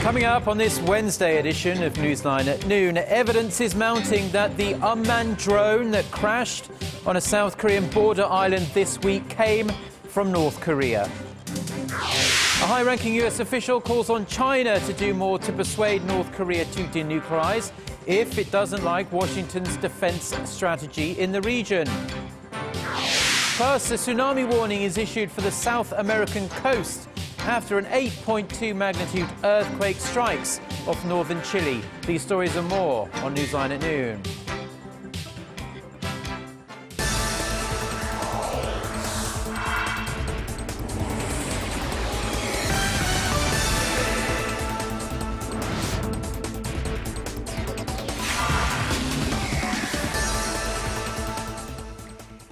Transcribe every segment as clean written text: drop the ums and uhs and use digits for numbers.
Coming up on this Wednesday edition of Newsline at Noon, evidence is mounting that the unmanned drone that crashed on a South Korean border island this week came from North Korea. A high-ranking US official calls on China to do more to persuade North Korea to denuclearize if it doesn't like Washington's defense strategy in the region. Plus, a tsunami warning is issued for the South American coast after an 8.2 magnitude earthquake strikes off northern Chile. These stories and more on Newsline at Noon.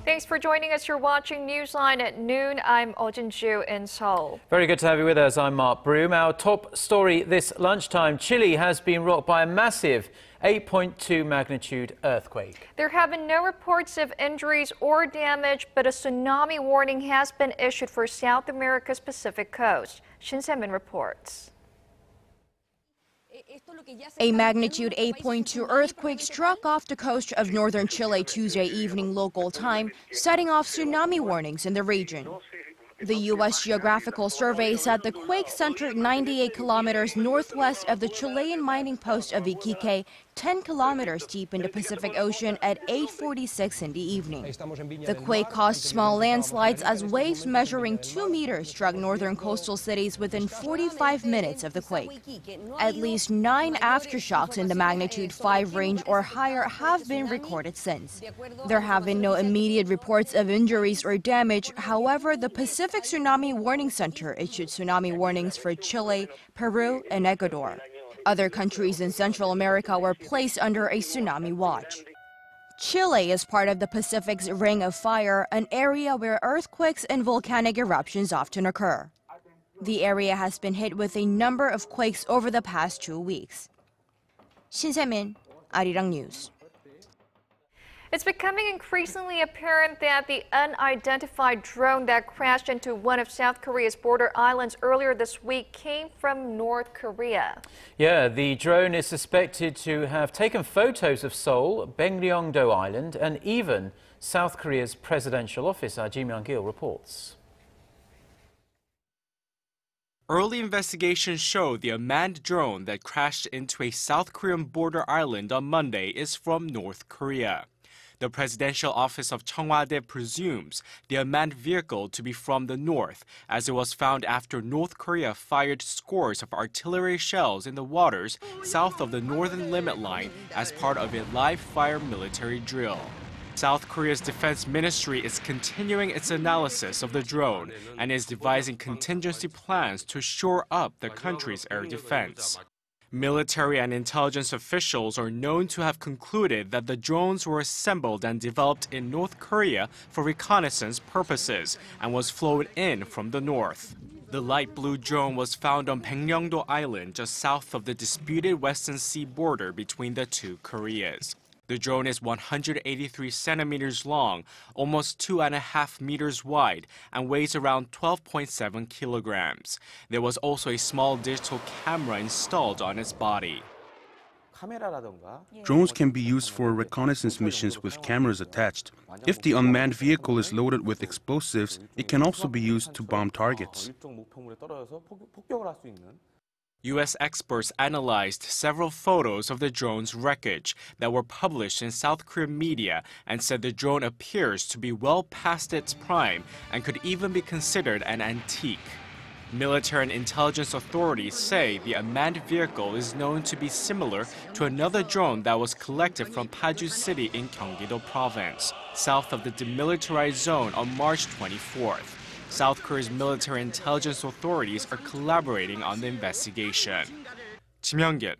Thanks for joining us. You're watching Newsline at Noon. I'm Ojin Ju in Seoul. Very good to have you with us. I'm Mark Broom. Our top story this lunchtime. Chile has been rocked by a massive 8.2 magnitude earthquake. There have been no reports of injuries or damage, but a tsunami warning has been issued for South America's Pacific coast. Shin Se-min reports. A magnitude 8.2 earthquake struck off the coast of northern Chile Tuesday evening local time, setting off tsunami warnings in the region. The U.S. Geographical Survey said the quake centered 98 kilometers northwest of the Chilean mining post of Iquique, 10 kilometers deep in the Pacific Ocean at 8:46 in the evening. The quake caused small landslides as waves measuring 2 meters struck northern coastal cities within 45 minutes of the quake. At least 9 aftershocks in the magnitude 5 range or higher have been recorded since. There have been no immediate reports of injuries or damage. However, the Pacific Tsunami Warning Center issued tsunami warnings for Chile, Peru, and Ecuador. Other countries in Central America were placed under a tsunami watch. Chile is part of the Pacific's Ring of Fire, an area where earthquakes and volcanic eruptions often occur. The area has been hit with a number of quakes over the past 2 weeks. Shin Se-min, Arirang News. It's becoming increasingly apparent that the unidentified drone that crashed into one of South Korea's border islands earlier this week came from North Korea. Yeah, the drone is suspected to have taken photos of Seoul, Baekryong-do Island, and even South Korea's presidential office. Ji Myung-gil reports. Early investigations show the unmanned drone that crashed into a South Korean border island on Monday is from North Korea. The presidential office of Cheongwade presumes the unmanned vehicle to be from the north, as it was found after North Korea fired scores of artillery shells in the waters south of the northern limit line as part of a live-fire military drill. South Korea's defense ministry is continuing its analysis of the drone and is devising contingency plans to shore up the country's air defense. Military and intelligence officials are known to have concluded that the drones were assembled and developed in North Korea for reconnaissance purposes and was flown in from the north. The light blue drone was found on Baekryong-do Island just south of the disputed Western Sea border between the two Koreas. The drone is 183 centimeters long, almost 2.5 meters wide, and weighs around 12.7 kilograms. There was also a small digital camera installed on its body. Drones can be used for reconnaissance missions with cameras attached. If the unmanned vehicle is loaded with explosives, it can also be used to bomb targets. U.S. experts analyzed several photos of the drone's wreckage that were published in South Korean media and said the drone appears to be well past its prime and could even be considered an antique. Military and intelligence authorities say the unmanned vehicle is known to be similar to another drone that was collected from Paju City in Gyeonggi-do Province, south of the demilitarized zone on March 24th. South Korea's military intelligence authorities are collaborating on the investigation. Ji Myung-gil,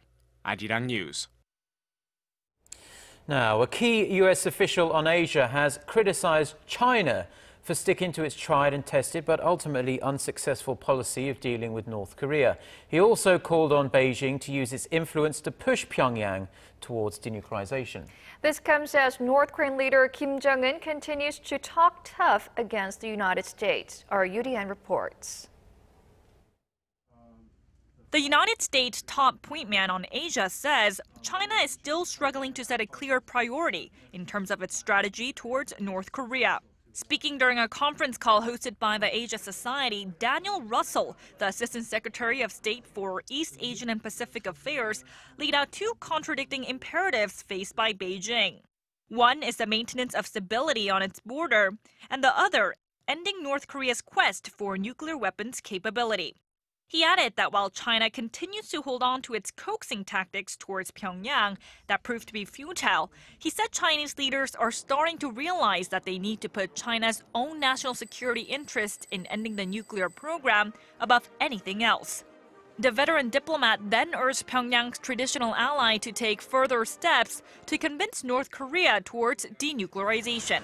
Arirang News. Now, a key U.S. official on Asia has criticized China for sticking to its tried and tested but ultimately unsuccessful policy of dealing with North Korea. He also called on Beijing to use its influence to push Pyongyang towards denuclearization. This comes as North Korean leader Kim Jong-un continues to talk tough against the United States. Our UDN reports. The United States top point man on Asia says China is still struggling to set a clear priority in terms of its strategy towards North Korea. Speaking during a conference call hosted by the Asia Society, Daniel Russell, the Assistant Secretary of State for East Asian and Pacific Affairs, laid out two contradicting imperatives faced by Beijing. One is the maintenance of stability on its border, and the other, ending North Korea's quest for nuclear weapons capability. He added that while China continues to hold on to its coaxing tactics towards Pyongyang that proved to be futile, he said Chinese leaders are starting to realize that they need to put China's own national security interest in ending the nuclear program above anything else. The veteran diplomat then urged Pyongyang's traditional ally to take further steps to convince North Korea towards denuclearization.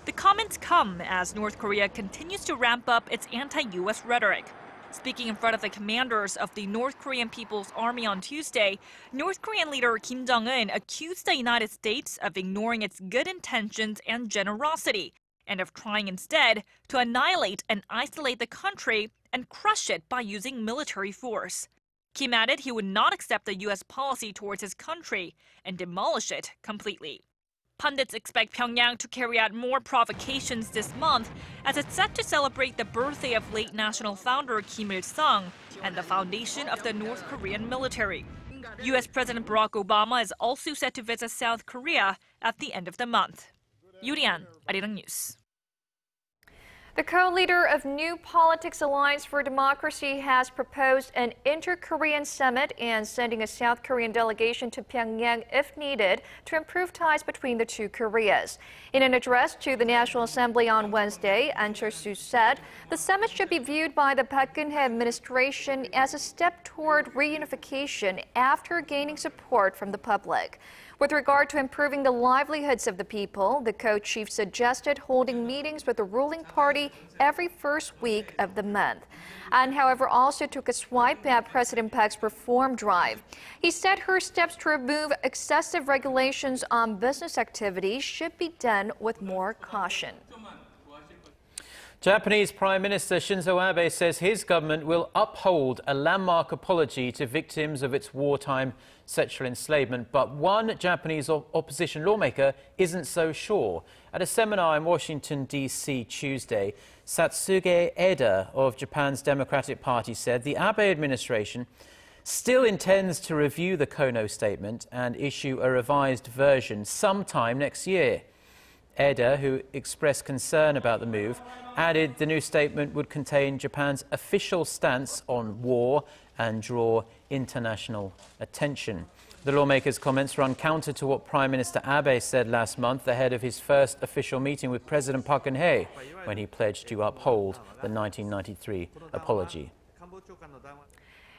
The comments come as North Korea continues to ramp up its anti-U.S. rhetoric. Speaking in front of the commanders of the North Korean People's Army on Tuesday, North Korean leader Kim Jong-un accused the United States of ignoring its good intentions and generosity, and of trying instead to annihilate and isolate the country and crush it by using military force. Kim added he would not accept the U.S. policy towards his country and demolish it completely. Pundits expect Pyongyang to carry out more provocations this month as it's set to celebrate the birthday of late national founder Kim Il-sung and the foundation of the North Korean military. U.S. President Barack Obama is also set to visit South Korea at the end of the month. Yurian, Arirang News. The co-leader of New Politics Alliance for Democracy has proposed an InterKorean summit and sending a South Korean delegation to Pyongyang if needed to improve ties between the two Koreas. In an address to the National Assembly on Wednesday, An Cheol-soo said the summit should be viewed by the Park Geun-hye administration as a step toward reunification after gaining support from the public. With regard to improving the livelihoods of the people, the co-chief suggested holding meetings with the ruling party every first week of the month. And however, also took a swipe at President Park's reform drive. He said her steps to remove excessive regulations on business activities should be done with more caution. Japanese Prime Minister Shinzo Abe says his government will uphold a landmark apology to victims of its wartime sexual enslavement. But one Japanese opposition lawmaker isn't so sure. At a seminar in Washington, D.C. Tuesday, Satsuge Eda of Japan's Democratic Party said the Abe administration still intends to review the Kono statement and issue a revised version sometime next year. Eda, who expressed concern about the move, added the new statement would contain Japan's official stance on war and draw international attention. The lawmaker's comments run counter to what Prime Minister Abe said last month ahead of his first official meeting with President Park Geun-hye, when he pledged to uphold the 1993 apology.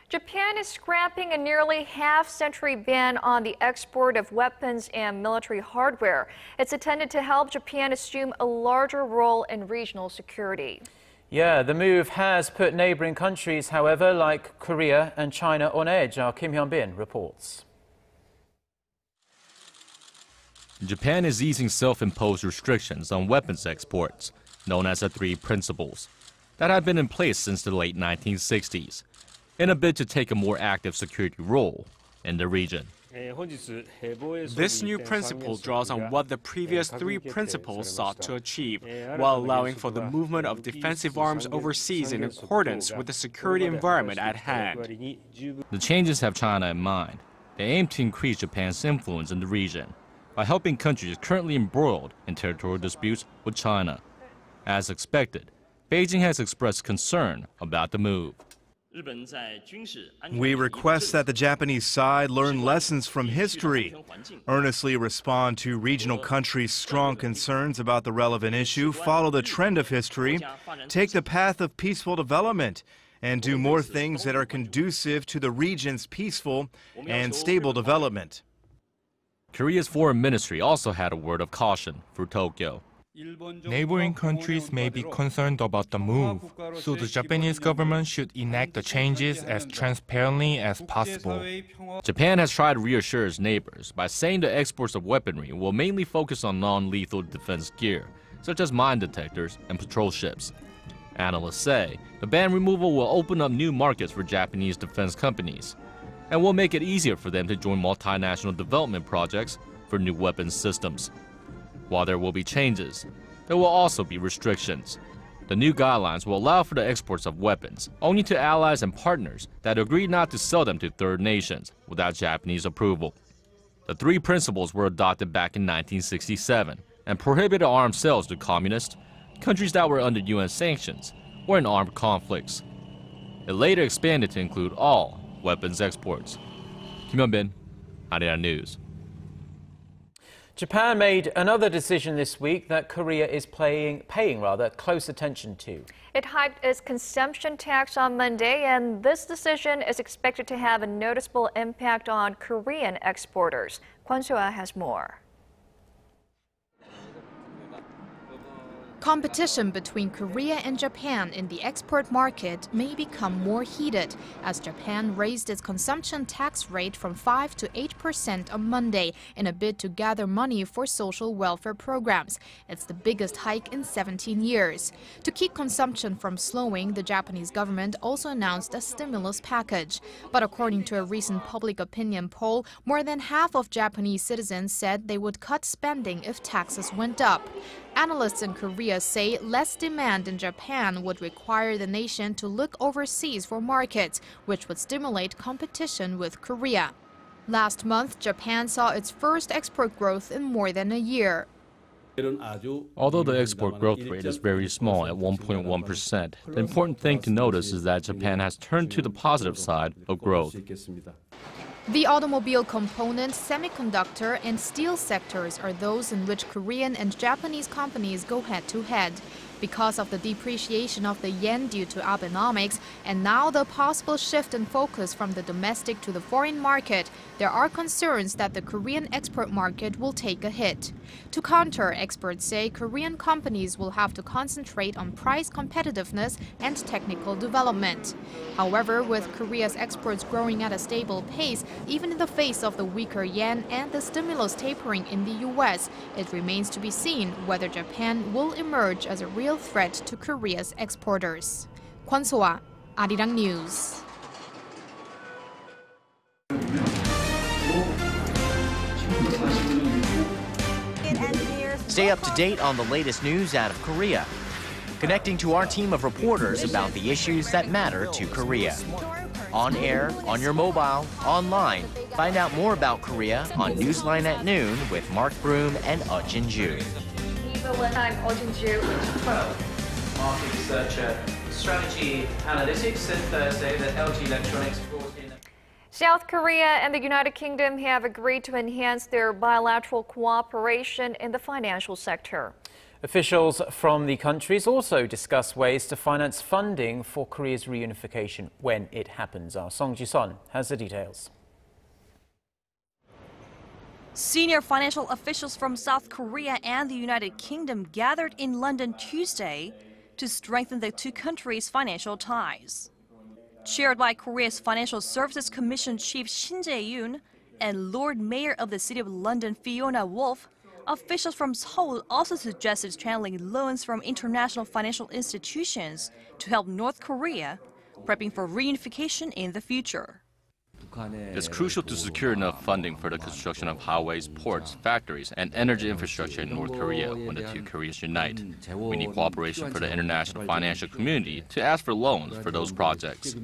Japan is scrapping a nearly half-century ban on the export of weapons and military hardware. It's intended to help Japan assume a larger role in regional security. Yeah, the move has put neighboring countries, however, like Korea and China on edge. Our Kim Hyun-bin reports. Japan is easing self-imposed restrictions on weapons exports, known as the Three Principles, that have been in place since the late 1960s. In a bid to take a more active security role in the region. This new principle draws on what the previous three principles sought to achieve, while allowing for the movement of defensive arms overseas in accordance with the security environment at hand. The changes have China in mind. They aim to increase Japan's influence in the region by helping countries currently embroiled in territorial disputes with China. As expected, Beijing has expressed concern about the move. We request that the Japanese side learn lessons from history, earnestly respond to regional countries' strong concerns about the relevant issue, follow the trend of history, take the path of peaceful development, and do more things that are conducive to the region's peaceful and stable development. Korea's foreign ministry also had a word of caution for Tokyo. Neighboring countries may be concerned about the move, so the Japanese government should enact the changes as transparently as possible. Japan has tried to reassure its neighbors by saying the exports of weaponry will mainly focus on non-lethal defense gear, such as mine detectors and patrol ships. Analysts say the ban removal will open up new markets for Japanese defense companies and will make it easier for them to join multinational development projects for new weapons systems. While there will be changes, there will also be restrictions. The new guidelines will allow for the exports of weapons only to allies and partners that agree not to sell them to third nations without Japanese approval. The three principles were adopted back in 1967 and prohibited arms sales to communists, countries that were under UN sanctions, or in armed conflicts. It later expanded to include all weapons exports. Kim Hyun-bin, Arirang News. Japan made another decision this week that Korea is paying close attention to. It hiked its consumption tax on Monday, and this decision is expected to have a noticeable impact on Korean exporters. Kwon So-ah has more. Competition between Korea and Japan in the export market may become more heated as Japan raised its consumption tax rate from 5% to 8% on Monday in a bid to gather money for social welfare programs. It's the biggest hike in 17 years. To keep consumption from slowing, the Japanese government also announced a stimulus package. But according to a recent public opinion poll, more than half of Japanese citizens said they would cut spending if taxes went up. Analysts in Korea say less demand in Japan would require the nation to look overseas for markets, which would stimulate competition with Korea. Last month, Japan saw its first export growth in more than a year. Although the export growth rate is very small at 1.1%, the important thing to notice is that Japan has turned to the positive side of growth. The automobile component, semiconductor, and steel sectors are those in which Korean and Japanese companies go head-to-head. Because of the depreciation of the yen due to Abenomics, and now the possible shift in focus from the domestic to the foreign market, there are concerns that the Korean export market will take a hit. To counter, experts say Korean companies will have to concentrate on price competitiveness and technical development. However, with Korea's exports growing at a stable pace, even in the face of the weaker yen and the stimulus tapering in the US, it remains to be seen whether Japan will emerge as a real threat to Korea's exporters. Kwon So-ah, Arirang News. Stay up to date on the latest news out of Korea, connecting to our team of reporters about the issues that matter to Korea. On air, on your mobile, online. Find out more about Korea on Newsline at Noon with Mark Broom and Jin-ju. I'm Jin-ju. Market researcher, strategy analytics, said Thursday that LG Electronics brought in. South Korea and the United Kingdom have agreed to enhance their bilateral cooperation in the financial sector. Officials from the countries also discuss ways to finance funding for Korea's reunification when it happens. Our Song Ji-son has the details. Senior financial officials from South Korea and the United Kingdom gathered in London Tuesday to strengthen the two countries' financial ties. Chaired by Korea's Financial Services Commission Chief Shin Se-min and Lord Mayor of the City of London Fiona Wolf, officials from Seoul also suggested channeling loans from international financial institutions to help North Korea, prepping for reunification in the future. It's crucial to secure enough funding for the construction of highways, ports, factories, and energy infrastructure in North Korea when the two Koreas unite. We need cooperation for the international financial community to ask for loans for those projects.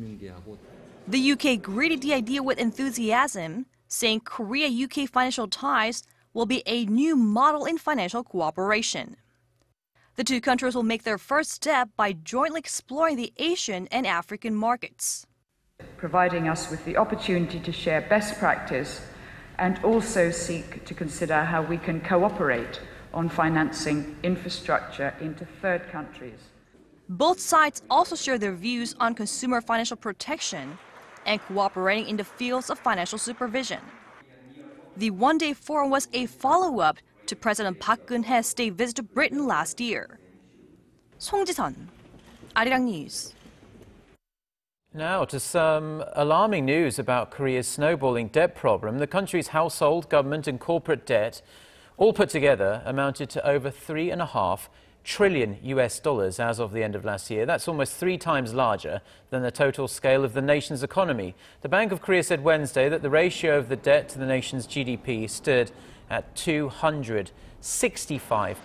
The UK greeted the idea with enthusiasm, saying Korea-UK financial ties will be a new model in financial cooperation. The two countries will make their first step by jointly exploring the Asian and African markets, providing us with the opportunity to share best practice and also seek to consider how we can cooperate on financing infrastructure into third countries. Both sides also share their views on consumer financial protection and cooperating in the fields of financial supervision. The one-day forum was a follow-up to President Park Geun-hye's state visit to Britain last year. Song Ji-son, Arirang News. Now to some alarming news about Korea's snowballing debt problem. The country's household, government and corporate debt, all put together, amounted to over $3.5 trillion US dollars as of the end of last year. That's almost 3 times larger than the total scale of the nation's economy. The Bank of Korea said Wednesday that the ratio of the debt to the nation's GDP stood at 265%.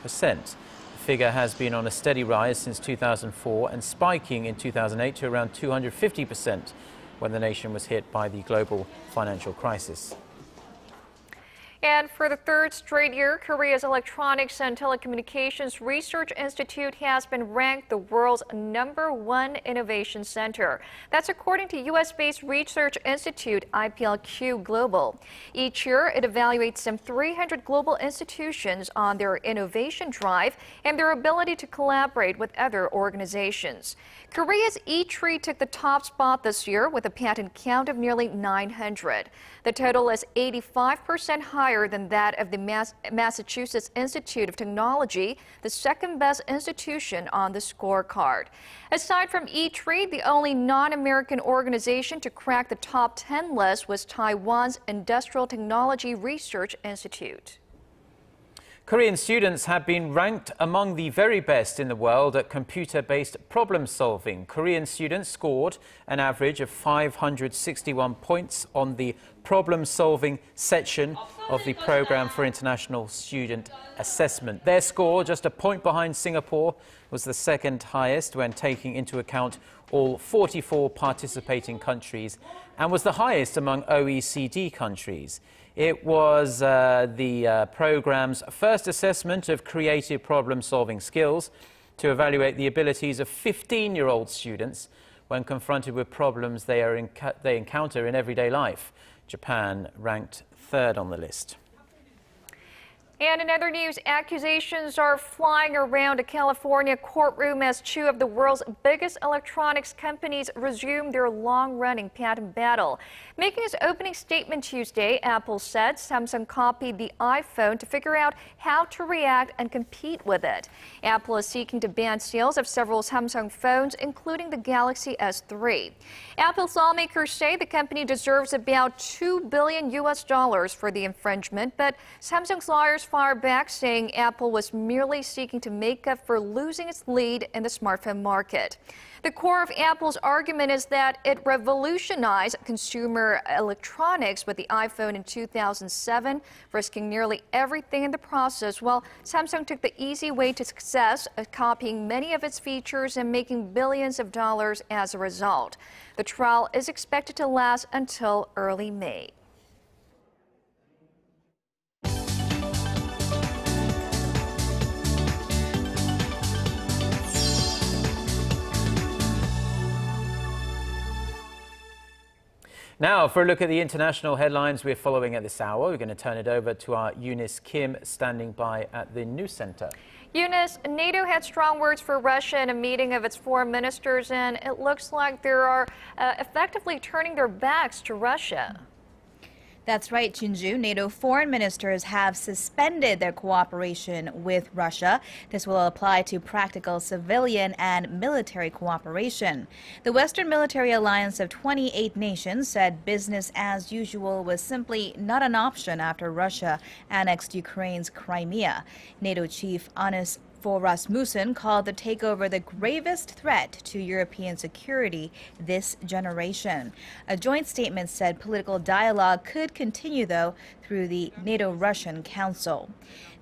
The figure has been on a steady rise since 2004 and spiking in 2008 to around 250% when the nation was hit by the global financial crisis. And for the 3rd straight year, Korea's Electronics and Telecommunications Research Institute has been ranked the world's #1 innovation center. That's according to U.S.-based research institute IPLQ Global. Each year, it evaluates some 300 global institutions on their innovation drive and their ability to collaborate with other organizations. Korea's E-Tree took the top spot this year with a patent count of nearly 900. The total is 85% higher than that of the Massachusetts Institute of Technology, the second-best institution on the scorecard. Aside from E-Tree, the only non-American organization to crack the top 10 list was Taiwan's Industrial Technology Research Institute. Korean students have been ranked among the very best in the world at computer-based problem solving. Korean students scored an average of 561 points on the problem solving section of the Program for International Student Assessment. Their score, just a point behind Singapore, was the second highest when taking into account all 44 participating countries and was the highest among OECD countries. It was the program's first assessment of creative problem-solving skills to evaluate the abilities of 15-year-old students when confronted with problems they encounter in everyday life. Japan ranked 3rd on the list. And in other news, accusations are flying around a California courtroom as 2 of the world's biggest electronics companies resume their long-running patent battle. Making its opening statement Tuesday, Apple said Samsung copied the iPhone to figure out how to react and compete with it. Apple is seeking to ban sales of several Samsung phones, including the Galaxy S3. Apple's lawmakers say the company deserves about $2 billion for the infringement, but Samsung's lawyers fired back, saying Apple was merely seeking to make up for losing its lead in the smartphone market. The core of Apple's argument is that it revolutionized consumer electronics with the iPhone in 2007, risking nearly everything in the process, while Samsung took the easy way to success, copying many of its features and making billions of dollars as a result. The trial is expected to last until early May. Now, for a look at the international headlines we're following at this hour, we're going to turn it over to our Eunice Kim, standing by at the News Center. Eunice, NATO had strong words for Russia in a meeting of its foreign ministers, and it looks like they are effectively turning their backs to Russia. That's right, Jinju. NATO foreign ministers have suspended their cooperation with Russia. This will apply to practical civilian and military cooperation. The Western Military Alliance of 28 nations said business as usual was simply not an option after Russia annexed Ukraine's Crimea. NATO chief Anders Fogh Rasmussen called the takeover the gravest threat to European security this generation. A joint statement said political dialogue could continue, though, through the NATO-Russian Council.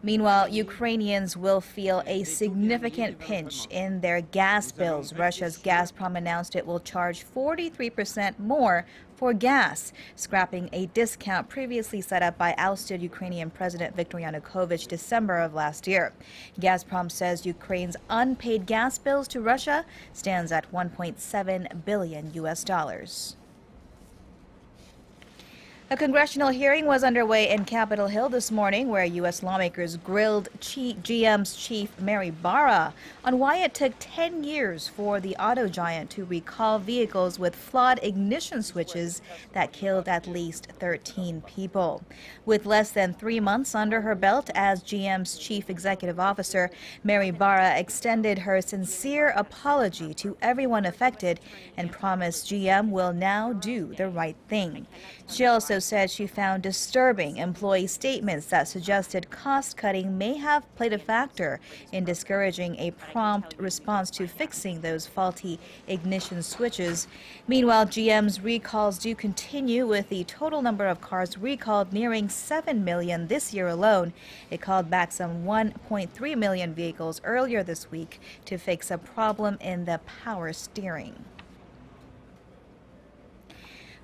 Meanwhile, Ukrainians will feel a significant pinch in their gas bills. Russia's Gazprom announced it will charge 43% more for gas, scrapping a discount previously set up by ousted Ukrainian President Viktor Yanukovych December of last year. Gazprom says Ukraine's unpaid gas bills to Russia stands at $1.7 billion. A congressional hearing was underway in Capitol Hill this morning, where U.S. lawmakers grilled GM's chief Mary Barra on why it took 10 years for the auto giant to recall vehicles with flawed ignition switches that killed at least 13 people. With less than 3 months under her belt as GM's chief executive officer, Mary Barra extended her sincere apology to everyone affected and promised GM will now do the right thing. She also also said she found disturbing employee statements that suggested cost-cutting may have played a factor in discouraging a prompt response to fixing those faulty ignition switches. Meanwhile, GM's recalls do continue, with the total number of cars recalled nearing 7 million this year alone. It called back some 1.3 million vehicles earlier this week to fix a problem in the power steering.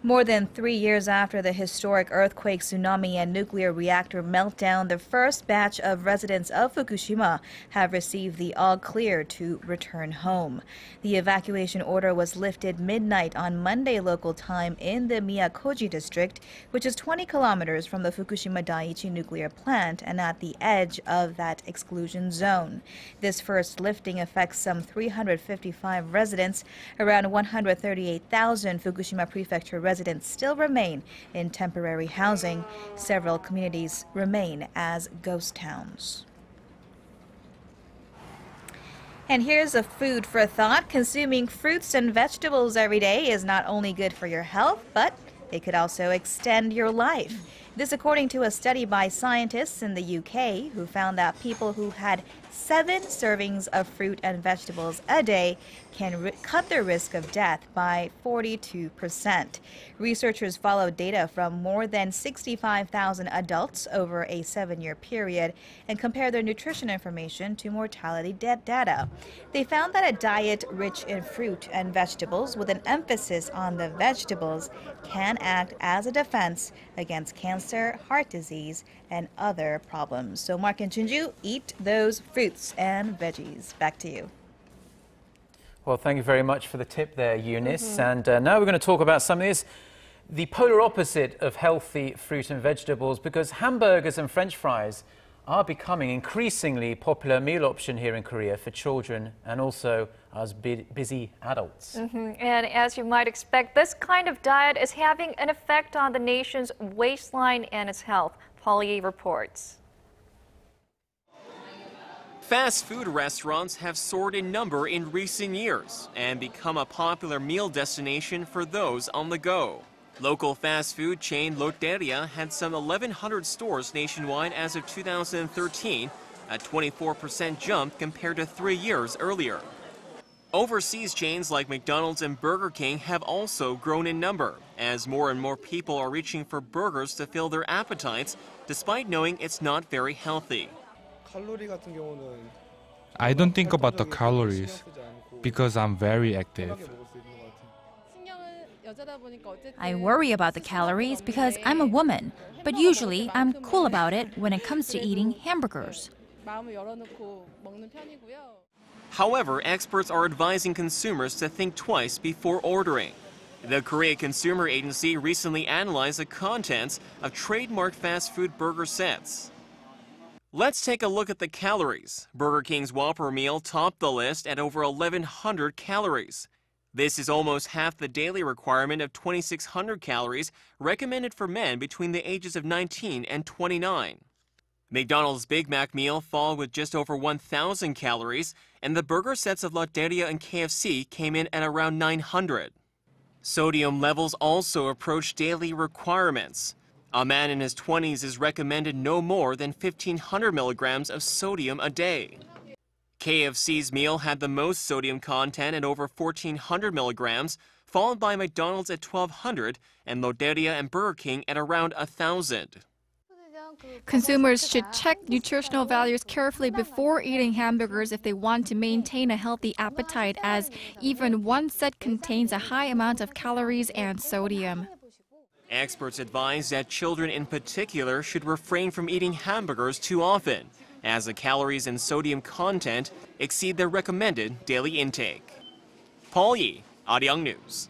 More than 3 years after the historic earthquake, tsunami, and nuclear reactor meltdown, the first batch of residents of Fukushima have received the all-clear to return home. The evacuation order was lifted midnight on Monday local time in the Miyakoji district, which is 20 kilometers from the Fukushima Daiichi nuclear plant and at the edge of that exclusion zone. This first lifting affects some 355 residents. Around 138,000 Fukushima Prefecture residents still remain in temporary housing. Several communities remain as ghost towns. And here's a food for thought. Consuming fruits and vegetables every day is not only good for your health, but it could also extend your life. This according to a study by scientists in the UK who found that people who had 7 servings of fruit and vegetables a day can cut their risk of death by 42%. Researchers followed data from more than 65,000 adults over a 7-year period and compared their nutrition information to mortality data. They found that a diet rich in fruit and vegetables, with an emphasis on the vegetables, can act as a defense against cancer, heart disease, and other problems. So Mark and Chunju, eat those fruits and veggies. Back to you. Well, thank you very much for the tip there, Eunice. And now we're going to talk about something that's the polar opposite of healthy fruit and vegetables, because hamburgers and French fries are becoming increasingly popular meal option here in Korea for children and also us busy adults. And as you might expect, this kind of diet is having an effect on the nation's waistline and its health. Paul Yee reports. Fast food restaurants have soared in number in recent years and become a popular meal destination for those on the go. Local fast food chain Lotteria had some 1,100 stores nationwide as of 2013, a 24% jump compared to 3 years earlier. Overseas chains like McDonald's and Burger King have also grown in number, as more and more people are reaching for burgers to fill their appetites, despite knowing it's not very healthy. I don't think about the calories because I'm very active. I worry about the calories because I'm a woman, but usually I'm cool about it when it comes to eating hamburgers. However, experts are advising consumers to think twice before ordering. The Korea Consumer Agency recently analyzed the contents of trademarked fast food burger sets. Let's take a look at the calories. Burger King's Whopper meal topped the list at over 1,100 calories. This is almost half the daily requirement of 2,600 calories recommended for men between the ages of 19 and 29. McDonald's Big Mac meal fall with just over 1,000 calories, and the burger sets of Lotteria and KFC came in at around 900. Sodium levels also approach daily requirements. A man in his 20s is recommended no more than 1,500 milligrams of sodium a day. KFC's meal had the most sodium content at over 1,400 milligrams, followed by McDonald's at 1,200 and Lotteria and Burger King at around 1,000. Consumers should check nutritional values carefully before eating hamburgers if they want to maintain a healthy appetite, as even one set contains a high amount of calories and sodium. Experts advise that children in particular should refrain from eating hamburgers too often, as the calories and sodium content exceed their recommended daily intake. Paul Yee, Arirang News.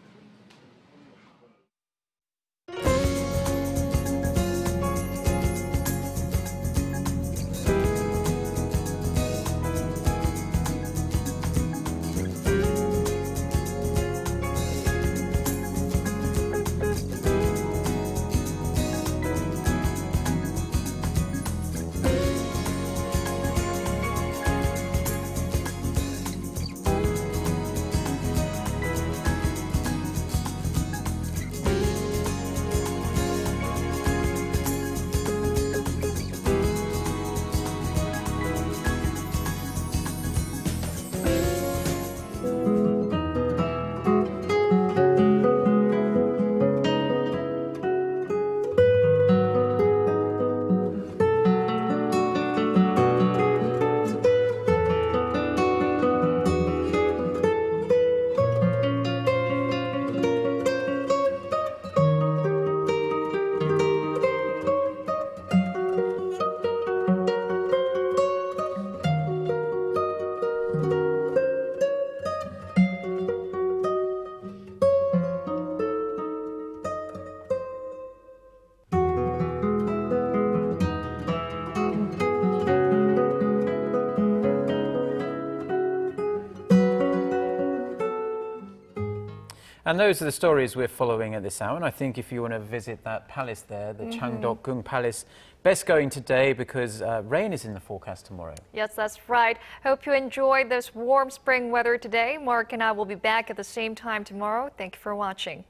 And those are the stories we're following at this hour. And I think if you want to visit that palace there, the Changdeok-gung Palace, best going today because rain is in the forecast tomorrow. Yes, that's right. Hope you enjoyed this warm spring weather today. Mark and I will be back at the same time tomorrow. Thank you for watching.